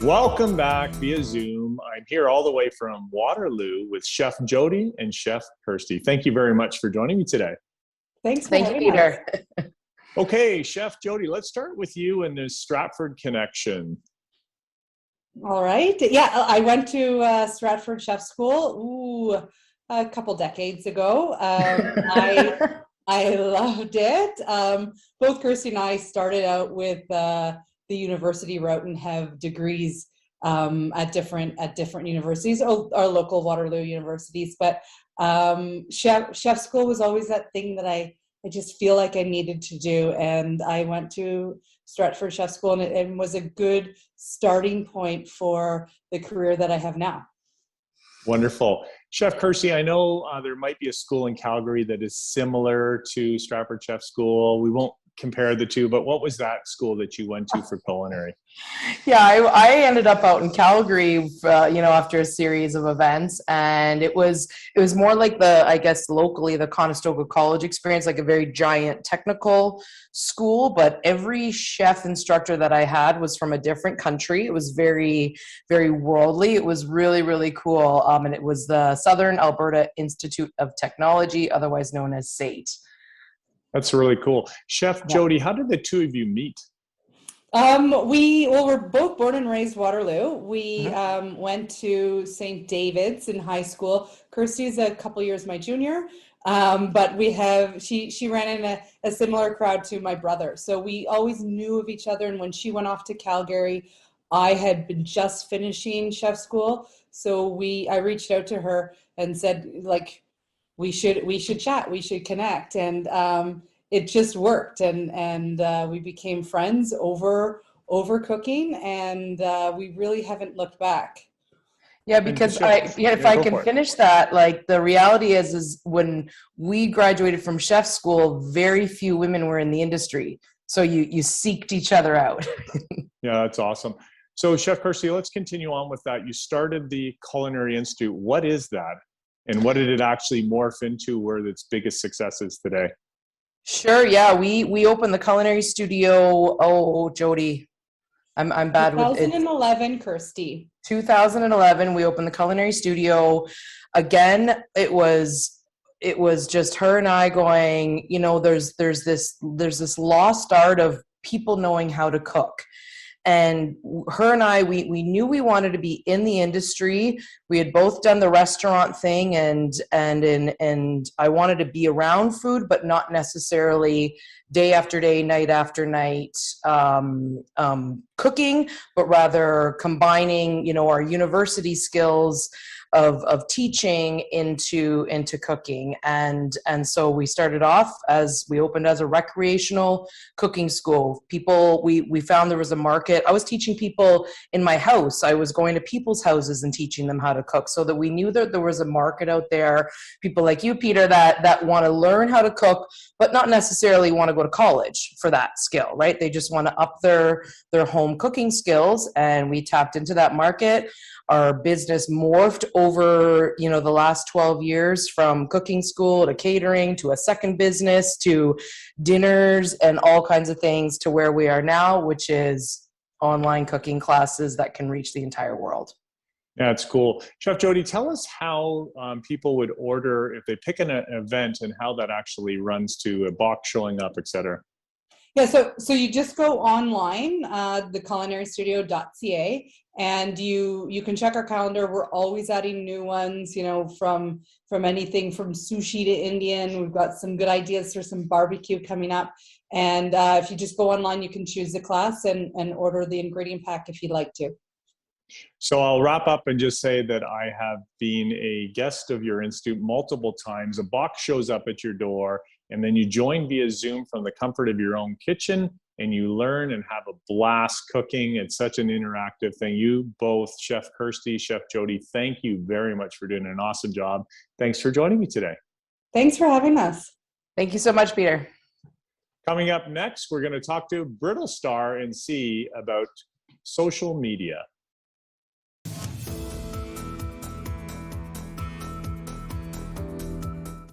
Welcome back via Zoom. I'm here all the way from Waterloo with Chef Jody and Chef Kirstie. Thank you very much for joining me today. Thanks for Thank you, having us. Peter. Okay, Chef Jody, let's start with you and the Stratford connection. All right. Yeah, I went to Stratford Chef School a couple decades ago. I loved it. Both Kirstie and I started out with the university route and have degrees at different universities, our local Waterloo universities. But chef school was always that thing that I just feel like I needed to do, and I went to Stratford Chef School, and it was a good starting point for the career that I have now. Wonderful. Chef Kirstie, I know there might be a school in Calgary that is similar to Stratford Chef School. We won't compare the two, but what was that school that you went to for culinary? Yeah, I ended up out in Calgary, after a series of events, and it was more like I guess locally, the Conestoga College experience, like a very giant technical school. But every chef instructor that I had was from a different country. It was very, very worldly. It was really, really cool, and it was the Southern Alberta Institute of Technology, otherwise known as SAIT. That's really cool. Chef Jody, how did the two of you meet? We're both born and raised Waterloo. We went to St. David's in high school. Kirstie's a couple years my junior, but she ran in a similar crowd to my brother. So we always knew of each other. And when she went off to Calgary, I had been just finishing chef school. So I reached out to her and said, like, we should chat, we should connect. And it just worked, and we became friends over cooking, and we really haven't looked back. Yeah, because if I can finish that, like the reality is when we graduated from chef school, very few women were in the industry. So you seeked each other out. Yeah, that's awesome. So Chef Kirstie, let's continue on with that. You started the Culinary Institute. What is that? And what did it actually morph into where its biggest success is today? Sure. Yeah, we opened the Culinary Studio. Oh, Jody, I'm bad with it. 2011, Kirstie. 2011, we opened the Culinary Studio. Again, it was just her and I going. There's this lost art of people knowing how to cook. And her and I, we knew we wanted to be in the industry. We had both done the restaurant thing, and I wanted to be around food, but not necessarily day after day, night after night cooking, but rather combining, our university skills of teaching into cooking. And so we started off we opened as a recreational cooking school. We found there was a market. I was teaching people in my house. I was going to people's houses and teaching them how to cook, so that we knew that there was a market out there, people like you, Peter, that want to learn how to cook, but not necessarily want to go to college for that skill, right? They just want to up their home cooking skills. And we tapped into that market. Our business morphed over, the last 12 years, from cooking school to catering to a second business to dinners and all kinds of things, to where we are now, which is online cooking classes that can reach the entire world. Yeah, it's cool. Chef Jody, tell us how people would order if they pick an event, and how that actually runs to a box showing up, et cetera. Yeah, so you just go online, theculinarystudio.ca, and you can check our calendar. We're always adding new ones, from anything from sushi to Indian. We've got some good ideas for some barbecue coming up. And if you just go online, you can choose the class and order the ingredient pack if you'd like to. So I'll wrap up and just say that I have been a guest of your institute multiple times. A box shows up at your door, and then you join via Zoom from the comfort of your own kitchen, and you learn and have a blast cooking. It's such an interactive thing. You both, Chef Kirstie, Chef Jody, thank you very much for doing an awesome job. Thanks for joining me today. Thanks for having us. Thank you so much, Peter. Coming up next, we're going to talk to Brittle Star and see about social media.